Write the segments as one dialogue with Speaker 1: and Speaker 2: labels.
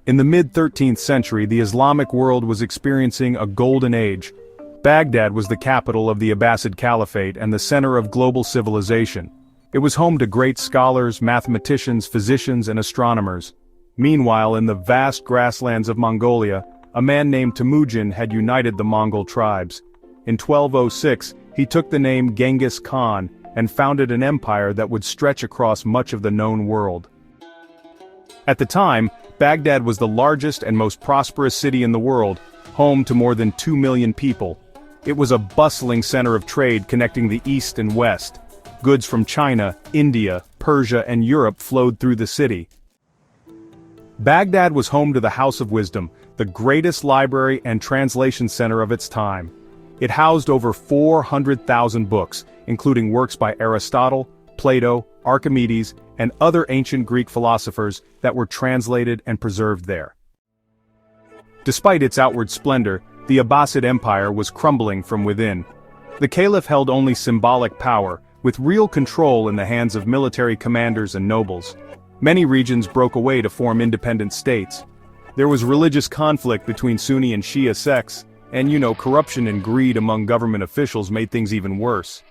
Speaker 1: In the mid-13th century, the Islamic world was experiencing a golden age. Baghdad was the capital of the Abbasid Caliphate and the center of global civilization. It was home to great scholars, mathematicians, physicians, and astronomers. Meanwhile, in the vast grasslands of Mongolia, a man named Temüjin had united the Mongol tribes. In 1206, he took the name Genghis Khan and founded an empire that would stretch across much of the known world. At the time, Baghdad was the largest and most prosperous city in the world, home to more than 2 million people. It was a bustling center of trade connecting the East and West. Goods from China, India, Persia, and Europe flowed through the city. Baghdad was home to the House of Wisdom, the greatest library and translation center of its time. It housed over 400,000 books, including works by Aristotle, Plato, Archimedes, and other ancient Greek philosophers that were translated and preserved there. Despite its outward splendor, the Abbasid Empire was crumbling from within. The caliph held only symbolic power, with real control in the hands of military commanders and nobles. Many regions broke away to form independent states. There was religious conflict between Sunni and Shia sects, and corruption and greed among government officials made things even worse.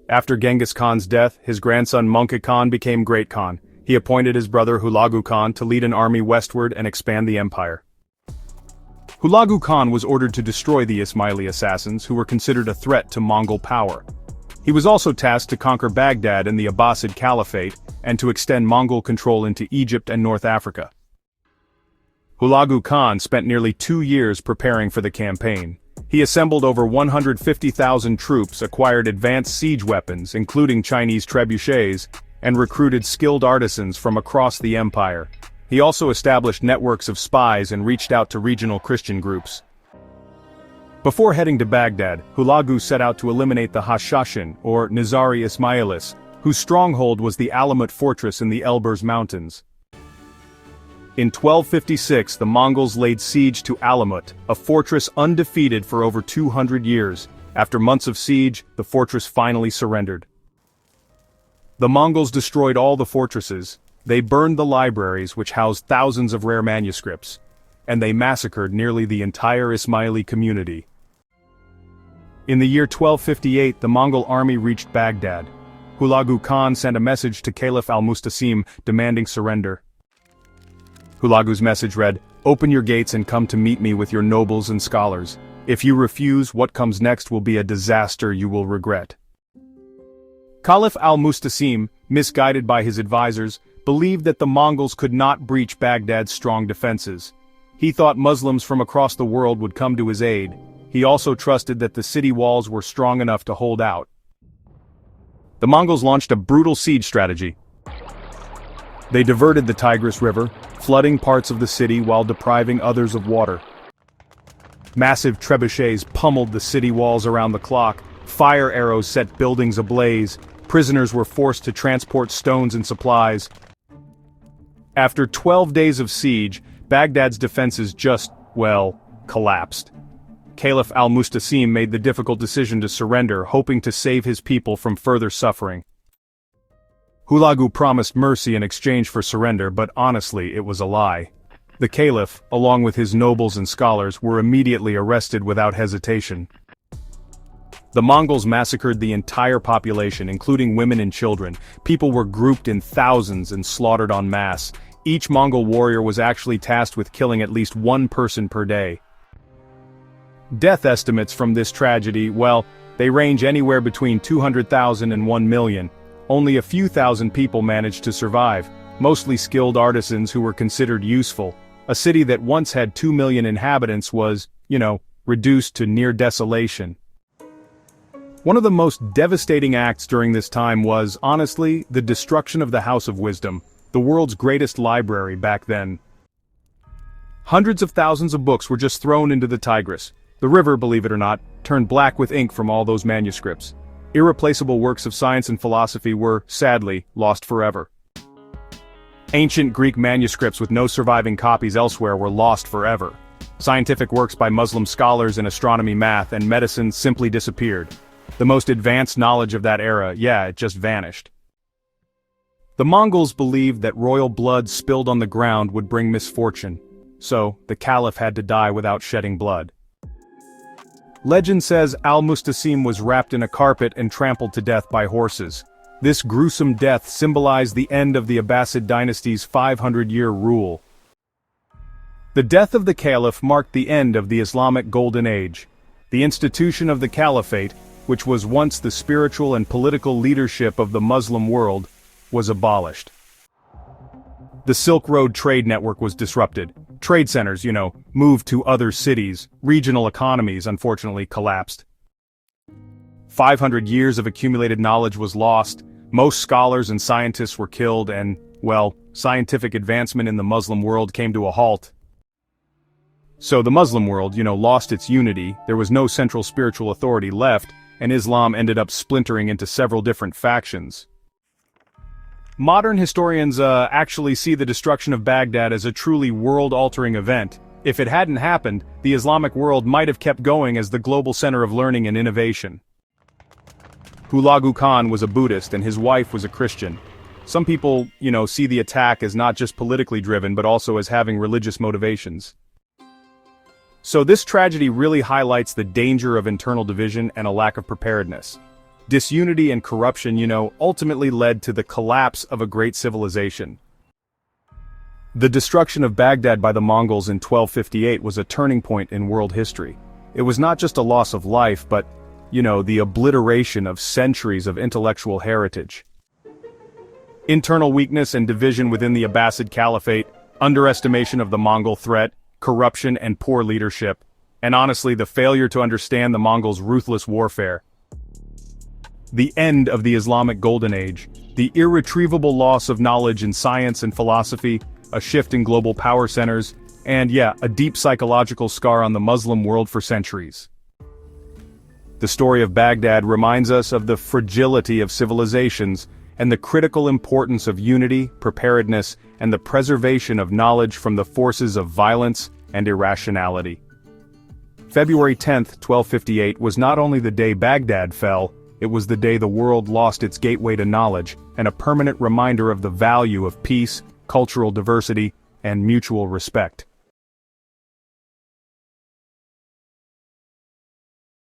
Speaker 1: After Genghis Khan's death, his grandson Mongol Khan became Great Khan. He appointed his brother Hulagu Khan to lead an army westward and expand the empire. Hulagu Khan was ordered to destroy the Ismaili assassins who were considered a threat to Mongol power. He was also tasked to conquer Baghdad and the Abbasid Caliphate, and to extend Mongol control into Egypt and North Africa. Hulagu Khan spent nearly 2 years preparing for the campaign. He assembled over 150,000 troops, acquired advanced siege weapons, including Chinese trebuchets, and recruited skilled artisans from across the empire. He also established networks of spies and reached out to regional Christian groups. Before heading to Baghdad, Hulagu set out to eliminate the Hashashin, or Nizari Ismailis, whose stronghold was the Alamut fortress in the Elburz Mountains. In 1256, the Mongols laid siege to Alamut, a fortress undefeated for over 200 years. After months of siege, the fortress finally surrendered. The Mongols destroyed all the fortresses. They burned the libraries, which housed thousands of rare manuscripts, and they massacred nearly the entire Ismaili community. In the year 1258, the Mongol army reached Baghdad. Hulagu Khan sent a message to Caliph al-Mustasim demanding surrender. Hulagu's message read, "Open your gates and come to meet me with your nobles and scholars. If you refuse, what comes next will be a disaster you will regret." Caliph al-Mustasim, misguided by his advisors, believed that the Mongols could not breach Baghdad's strong defenses. He thought Muslims from across the world would come to his aid. He also trusted that the city walls were strong enough to hold out. The Mongols launched a brutal siege strategy. They diverted the Tigris River, flooding parts of the city while depriving others of water. Massive trebuchets pummeled the city walls around the clock, fire arrows set buildings ablaze, prisoners were forced to transport stones and supplies. After 12 days of siege, Baghdad's defenses just, collapsed. Caliph al-Mustasim made the difficult decision to surrender, hoping to save his people from further suffering. Hulagu promised mercy in exchange for surrender, but honestly, it was a lie. The caliph, along with his nobles and scholars, were immediately arrested without hesitation. The Mongols massacred the entire population, including women and children. People were grouped in thousands and slaughtered en masse. Each Mongol warrior was actually tasked with killing at least one person per day. Death estimates from this tragedy, they range anywhere between 200,000 and 1 million. Only a few thousand people managed to survive, mostly skilled artisans who were considered useful. A city that once had 2 million inhabitants was, reduced to near desolation. One of the most devastating acts during this time was, honestly, the destruction of the House of Wisdom, the world's greatest library back then. Hundreds of thousands of books were just thrown into the Tigris. The river, believe it or not, turned black with ink from all those manuscripts. Irreplaceable works of science and philosophy were, sadly, lost forever. Ancient Greek manuscripts with no surviving copies elsewhere were lost forever. Scientific works by Muslim scholars in astronomy, math, and medicine simply disappeared. The most advanced knowledge of that era, it just vanished. The Mongols believed that royal blood spilled on the ground would bring misfortune, so the caliph had to die without shedding blood. Legend says al-Mustasim was wrapped in a carpet and trampled to death by horses. This gruesome death symbolized the end of the Abbasid dynasty's 500-year rule. The death of the caliph marked the end of the Islamic Golden Age. The institution of the caliphate, which was once the spiritual and political leadership of the Muslim world, was abolished. The Silk Road trade network was disrupted. Trade centers, moved to other cities. Regional economies, unfortunately, collapsed. 500 years of accumulated knowledge was lost. Most scholars and scientists were killed and, scientific advancement in the Muslim world came to a halt. So the Muslim world, lost its unity, there was no central spiritual authority left, and Islam ended up splintering into several different factions. Modern historians actually see the destruction of Baghdad as a truly world-altering event. If it hadn't happened, the Islamic world might have kept going as the global center of learning and innovation. Hulagu Khan was a Buddhist and his wife was a Christian. Some people, see the attack as not just politically driven but also as having religious motivations. So this tragedy really highlights the danger of internal division and a lack of preparedness. Disunity and corruption, ultimately led to the collapse of a great civilization. The destruction of Baghdad by the Mongols in 1258 was a turning point in world history. It was not just a loss of life, but, the obliteration of centuries of intellectual heritage. Internal weakness and division within the Abbasid Caliphate, underestimation of the Mongol threat, corruption and poor leadership, and honestly the failure to understand the Mongols' ruthless warfare. The end of the Islamic Golden Age, the irretrievable loss of knowledge in science and philosophy, a shift in global power centers, and a deep psychological scar on the Muslim world for centuries. The story of Baghdad reminds us of the fragility of civilizations and the critical importance of unity, preparedness, and the preservation of knowledge from the forces of violence and irrationality. February 10, 1258 was not only the day Baghdad fell, it was the day the world lost its gateway to knowledge, and a permanent reminder of the value of peace, cultural diversity, and mutual respect.